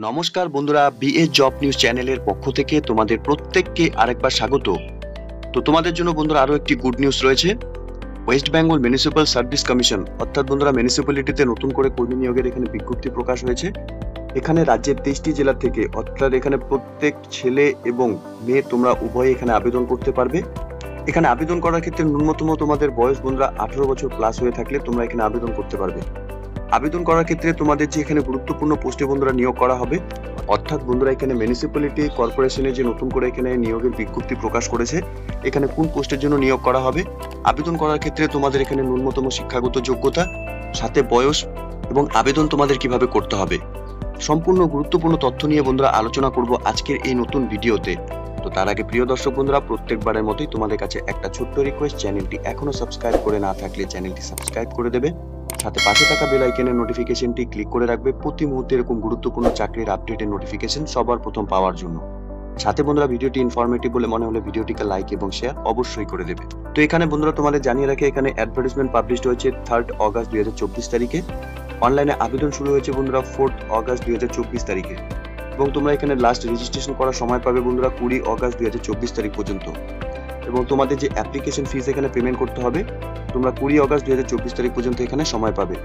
নমস্কার বন্ধুরা, BA job news চ্যানেলের পক্ষ থেকে তোমাদের প্রত্যেককে আরেকবার স্বাগত। তো তোমাদের জন্য বন্ধুরা আরো একটি গুড নিউজ রয়েছে। West Bengal municipal service commission অর্থাৎ বন্ধুরা মিউনিসিপ্যালিটিতে নতুন করে কর্মী নিয়োগের এখানে বিজ্ঞপ্তি প্রকাশ হয়েছে। এখানে রাজ্যের 23টি জেলা থেকে অর্থাৎ এখানে প্রত্যেক ছেলে এবং মেয়ে তোমরা উভয়ে এখানে আবেদন করতে পারবে। এখানে আবেদন করার ক্ষেত্রে ন্যূনতম তোমাদের বয়স বন্ধুরা 18 বছর প্লাস হয়ে থাকলে তোমরা এখানে আবেদন করতে পারবে। আবেদন করার ক্ষেত্রে তোমাদের যে এখানে গুরুত্বপূর্ণ পোস্টে বন্ধুরা নিয়োগ করা হবে, অর্থাৎ বন্ধুরা এখানে মিউনিসিপ্যালিটি কর্পোরেশনে যে নতুন করে এখানে নিয়োগের বিজ্ঞপ্তি প্রকাশ করেছে, এখানে কোন পোস্টের জন্য নিয়োগ করা হবে। আবেদন করার ক্ষেত্রে তোমাদের এখানে ন্যূনতম শিক্ষাগত যোগ্যতা, সাথে বয়স এবং আবেদন তোমাদের কিভাবে করতে হবে, সম্পূর্ণ গুরুত্বপূর্ণ তথ্য নিয়ে বন্ধুরা আলোচনা করব আজকের এই নতুন ভিডিওতে। তো তার আগে প্রিয় দর্শক বন্ধুরা, প্রত্যেকবারের মতোই তোমাদের কাছে একটা ছোট্ট রিকোয়েস্ট, চ্যানেলটি এখনো সাবস্ক্রাইব করে না থাকলে চ্যানেলটি সাবস্ক্রাইব করে দেবে, সাথে পাশে থাকা বেল আইকনের নোটিফিকেশনটি ক্লিক করে রাখবে প্রতি মুহূর্তে এরকম গুরুত্বপূর্ণ চাকরির আপডেটের নোটিফিকেশন সবার প্রথম পাওয়ার জন্য। সাথে বন্ধুরা ভিডিওটি ইনফরমেটিভ বলে মনে হলে ভিডিওটিকে লাইক এবং শেয়ার অবশ্যই করে দেবে। তো এখানে বন্ধুরা তোমাদের জানিয়ে রাখে, এখানে অ্যাডভার্টাইজমেন্ট পাবলিশড হয়েছে 3 অগাস্ট 2024 তারিখে। অনলাইনে আবেদন শুরু হয়েছে বন্ধুরা 4 অগাস্ট 2024 তারিখে এবং তোমরা এখানে লাস্ট রেজিস্ট্রেশন করার সময় পাবে বন্ধুরা 20 অগাস্ট 2024 তারিখ পর্যন্ত। এবং তোমাদের যে অ্যাপ্লিকেশন ফিস এখানে পেমেন্ট করতে হবে, তোমরা 20 অগাস্ট 2024 তারিখ পর্যন্ত এখানে সময় পাবে।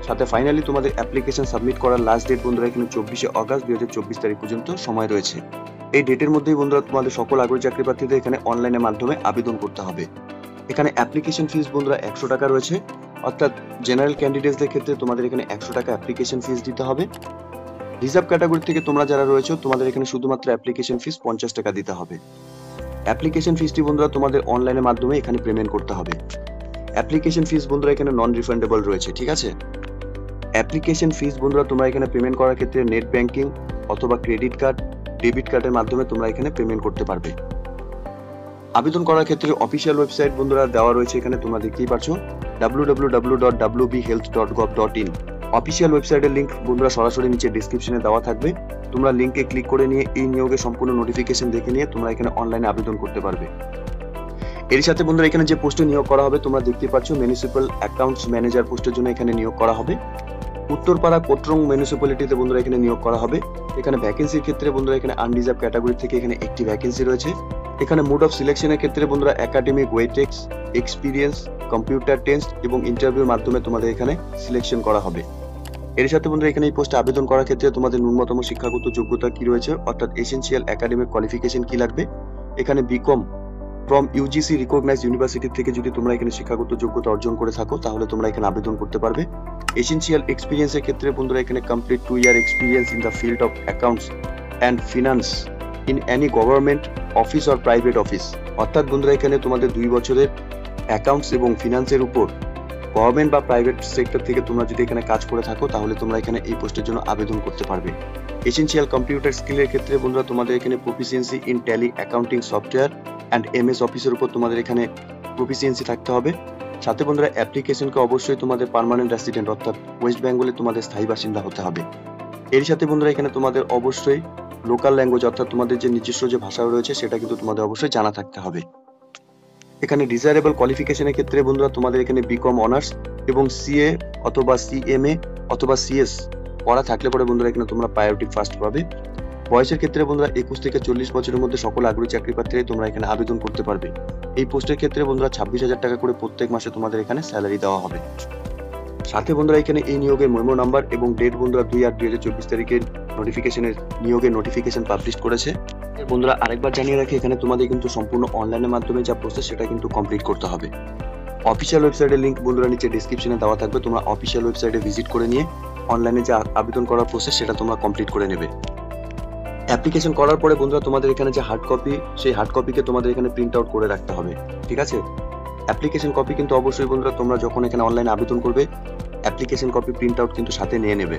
সাথে ফাইনালি তোমাদের অ্যাপ্লিকেশন সাবমিট করার লাস্ট ডেট বন্ধুরা এখানে 24 অগাস্ট 2024 তারিখ পর্যন্ত সময় রয়েছে। এই ডেটের মধ্যেই বন্ধুরা তোমাদের সকল আগ্রহী চাকরি প্রার্থীদের এখানে অনলাইনের মাধ্যমে আবেদন করতে হবে। এখানে অ্যাপ্লিকেশন ফিস বন্ধুরা 100 টাকা রয়েছে, অর্থাৎ জেনারেল ক্যান্ডিডেটসদের ক্ষেত্রে তোমাদের এখানে 100 টাকা অ্যাপ্লিকেশন ফিস দিতে হবে। রিজার্ভ ক্যাটাগরি থেকে তোমরা যারা রয়েছে তোমাদের এখানে শুধুমাত্র অ্যাপ্লিকেশন ফিস 50 টাকা দিতে হবে। অ্যাপ্লিকেশন ফিসটি বন্ধুরা তোমাদের অনলাইনের মাধ্যমে এখানে পেমেন্ট করতে হবে। অ্যাপ্লিকেশন ফিস বন্ধুরা এখানে নন রিফান্ডেবল রয়েছে, ঠিক আছে। অ্যাপ্লিকেশন ফিস বন্ধুরা তোমরা এখানে পেমেন্ট করার ক্ষেত্রে নেট ব্যাংকিং অথবা ক্রেডিট কার্ড, ডেবিট কার্ডের মাধ্যমে তোমরা এখানে পেমেন্ট করতে পারবে। আবেদন করার ক্ষেত্রে অফিসিয়াল ওয়েবসাইট বন্ধুরা দেওয়া রয়েছে, এখানে তোমরা দেখতেই পাচ্ছ www.wbhealth.gov.in। অফিসিয়াল ওয়েবসাইটের লিংক বন্ধুরা সরাসরি নিচে ডেসক্রিপশনে দেওয়া থাকবে। তোমরা লিংকে ক্লিক করে নিয়ে এই নিয়োগের সম্পূর্ণ নোটিফিকেশন দেখে নিয়ে তোমরা এখানে অনলাইনে আবেদন করতে পারবে। এর সাথে বন্ধুরা এখানে যে পোস্টে নিয়োগ করা হবে তোমরা দেখতে পাচ্ছ মিউনিসিপ্যাল অ্যাকাউন্টস ম্যানেজার পোস্টের জন্য এখানে নিয়োগ করা হবে। উত্তরপাড়া কোটরং মিউনিসিপ্যালিটিতে বন্ধুরা এখানে নিয়োগ করা হবে। এখানে ভ্যাকেন্সির ক্ষেত্রে বন্ধুরা এখানে আনরিজার্ভ ক্যাটাগরি থেকে এখানে একটি ভ্যাকেন্সি রয়েছে। এখানে মোড অফ সিলেকশনের ক্ষেত্রে বন্ধুরা একাডেমিক ওয়েটেক্স, এক্সপিরিয়েন্স, কম্পিউটার টেস্ট এবং ইন্টারভিউর মাধ্যমে তোমাদের এখানে সিলেকশন করা হবে। এর সাথে বন্ধুরা এখানে এই পোস্টে আবেদন করার ক্ষেত্রে তোমাদের ন্যূনতম শিক্ষাগত যোগ্যতা কি রয়েছে, অর্থাৎ এসেনশিয়াল একাডেমিক কোয়ালিফিকেশন কি লাগবে। এখানে BCom from UGC recognised university থেকে যদি তোমরা এখানে শিক্ষাগত যোগ্যতা অর্জন করে থাকো তাহলে তোমরা এখানে আবেদন করতে পারবে। এসেনশিয়াল এক্সপিরিয়েন্সের ক্ষেত্রে বন্ধুরা এখানে complete 2 year experience in the field of accounts and finance in any government office or private office, অর্থাৎ বন্ধুরা এখানে তোমাদের 2 বছরের অ্যাকাউন্টস এবং ফিনান্সের উপর গভর্নমেন্ট বা প্রাইভেট সেক্টর থেকে তোমরা যদি এখানে কাজ করে থাকো তাহলে তোমরা এখানে এই পোস্টের জন্য আবেদন করতে পারবে। এসেনশিয়াল কম্পিউটার স্কিলের ক্ষেত্রে বন্ধুরা তোমাদের এখানে proficiency in tally accounting software and MS অফিসের উপর তোমাদের এখানে প্রফিসিয়েন্সি থাকতে হবে। সাথে বন্ধুরা অ্যাপ্লিকেশনকে অবশ্যই তোমাদের পার্মানেন্ট রেসিডেন্ট অর্থাৎ ওয়েস্ট বেঙ্গলে তোমাদের স্থায়ী বাসিন্দা হতে হবে। এর সাথে বন্ধুরা এখানে তোমাদের অবশ্যই লোকাল ল্যাঙ্গুয়েজ অর্থাৎ তোমাদের যে নিজস্ব যে ভাষা রয়েছে সেটা কিন্তু তোমাদের অবশ্যই জানা থাকতে হবে। এখানে ডিজায়ারেবল কোয়ালিফিকেশনের ক্ষেত্রে বন্ধুরা তোমাদের এখানে বিকম অনার্স এবং সিএ অথবা সিএমএ অথবা সিএস পড়া থাকলে পরে বন্ধুরা এখানে তোমরা প্রায়োরিটি ফার্স্ট পাবে। বয়সের ক্ষেত্রে বন্ধুরা 21 থেকে 40 বছরের মধ্যে সকল আগ্রহী চাকরি প্রার্থীরা তোমরা এখানে আবেদন করতে পারবে। এই পোস্টের ক্ষেত্রে বন্ধুরা 26,000 টাকা করে প্রত্যেক মাসে তোমাদের এখানে স্যালারি দেওয়া হবে। সাথে বন্ধুরা এখানে এই নিয়োগের মেমো নাম্বার এবং ডেট বন্ধুরা 2/8/2024 তারিখের নিয়োগের নোটিফিকেশন পাবলিশ করেছে। বন্ধুরা আরেকবার জানিয়ে রাখি, এখানে তোমাদের কিন্তু সম্পূর্ণ অনলাইনের মাধ্যমে যা প্রসেস সেটা কিন্তু কমপ্লিট করতে হবে। অফিসিয়াল ওয়েবসাইটের লিংক বন্ধুরা নিচে ডেসক্রিপশনে দেওয়া থাকবে, তোমরা অফিসিয়াল ওয়েবসাইটে ভিজিট করে নিয়ে অনলাইনে যে আবেদন করার প্রসেস সেটা তোমরা কমপ্লিট করে নেবে। অ্যাপ্লিকেশন করার পরে বন্ধুরা তোমাদের এখানে যে হার্ড কপি, সেই হার্ড কপিকে তোমাদের এখানে প্রিন্ট আউট করে রাখতে হবে, ঠিক আছে। অ্যাপ্লিকেশন কপি কিন্তু অবশ্যই বন্ধুরা তোমরা যখন এখানে অনলাইনে আবেদন করবে অ্যাপ্লিকেশন কপি প্রিন্ট আউট কিন্তু সাথে নিয়ে নেবে,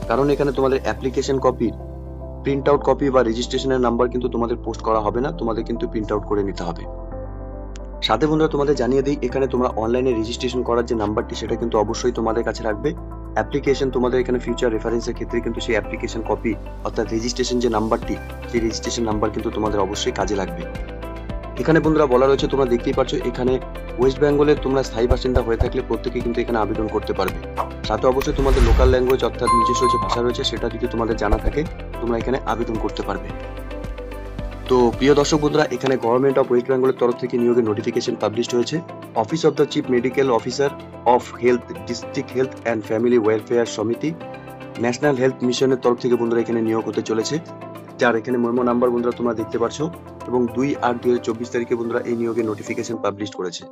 কারণ এখানে তোমাদের application copy print out copy বা রেজিস্ট্রেশনের নাম্বার কিন্তু তোমাদের পোস্ট করা হবে না, তোমাদের কিন্তু প্রিন্ট আউট করে নিতে হবে। সাথে বন্ধুরা তোমাদের জানিয়ে দিই, এখানে তোমরা অনলাইনে রেজিস্ট্রেশন করার যে নাম্বারটি সেটা কিন্তু অবশ্যই তোমাদের কাছে রাখবে। অ্যাপ্লিকেশন তোমাদের এখানে ফিউচার রেফারেন্সের ক্ষেত্রে কিন্তু সেই অ্যাপ্লিকেশন কপি অর্থাৎ রেজিস্ট্রেশন যে নাম্বারটি, সেই রেজিস্ট্রেশন নাম্বার কিন্তু তোমাদের অবশ্যই কাজে লাগবে। এখানে বন্ধুরা বলা রয়েছে, তোমরা দেখতেই পাচ্ছ, এখানে ওয়েস্ট বেঙ্গলের তোমরা স্থায়ী বাসিন্দা হয়ে থাকলে প্রত্যেকে কিন্তু এখানে আবেদন করতে পারবে। সাথে অবশ্যই তোমাদের লোকাল ল্যাঙ্গুয়েজ অর্থাৎ নিজস্ব যে ভাষা রয়েছে সেটা যদি তোমাদের জানা থাকে তোমরা এখানে আবেদন করতে পারবে। তো প্রিয় দর্শক বন্ধুরা, এখানে গভর্নমেন্ট অফ ওয়েস্ট বেঙ্গলের তরফ থেকে নিয়োগের নোটিফিকেশন পাবলিশড হয়েছে। Office of the chief medical officer of health, district health and family welfare সমিতি, ন্যাশনাল হেলথ মিশনের তরফ থেকে বন্ধুরা এখানে নিয়োগ হতে চলেছে। যার এখানে মেমো নাম্বার বন্ধুরা তোমরা দেখতে পাচ্ছ, এবং 2/8/2024 তারিখে বন্ধুরা এই নিয়োগের নোটিফিকেশন পাবলিশ করেছে।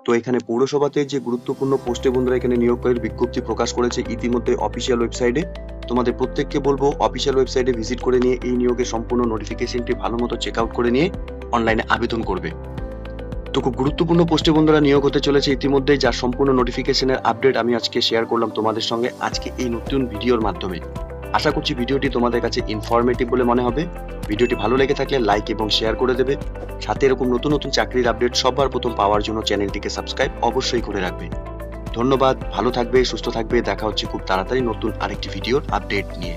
তো এখানে পৌরসভাতে যে গুরুত্বপূর্ণ পোস্টে বন্ধুরা এখানে নিয়োগের বিজ্ঞপ্তি প্রকাশ করেছে ইতিমধ্যে অফিসিয়াল ওয়েবসাইটে। তোমাদের প্রত্যেককে বলবো অফিসিয়াল ওয়েবসাইটে ভিজিট করে নিয়ে এই নিয়োগের সম্পূর্ণ নোটিফিকেশনটি ভালো মতো চেক আউট করে নিয়ে অনলাইনে আবেদন করবে। তো খুব গুরুত্বপূর্ণ পোস্টে বন্ধুরা নিয়োগ হতে চলেছে ইতিমধ্যে, যার সম্পূর্ণ নোটিফিকেশনের আপডেট আমি আজকে শেয়ার করলাম তোমাদের সঙ্গে আজকে এই নতুন ভিডিওর মাধ্যমে। আশা করছি ভিডিওটি তোমাদের কাছে ইনফরমেটিভ বলে মনে হবে। ভিডিওটি ভালো লেগে থাকলে লাইক এবং শেয়ার করে দেবে। সাথে এরকম নতুন নতুন চাকরির আপডেট সবার প্রথম পাওয়ার জন্য চ্যানেলটিকে সাবস্ক্রাইব অবশ্যই করে রাখবে। ধন্যবাদ, ভালো থাকবে, সুস্থ থাকবে। দেখা হচ্ছে খুব তাড়াতাড়ি নতুন আরেকটি ভিডিওর আপডেট নিয়ে।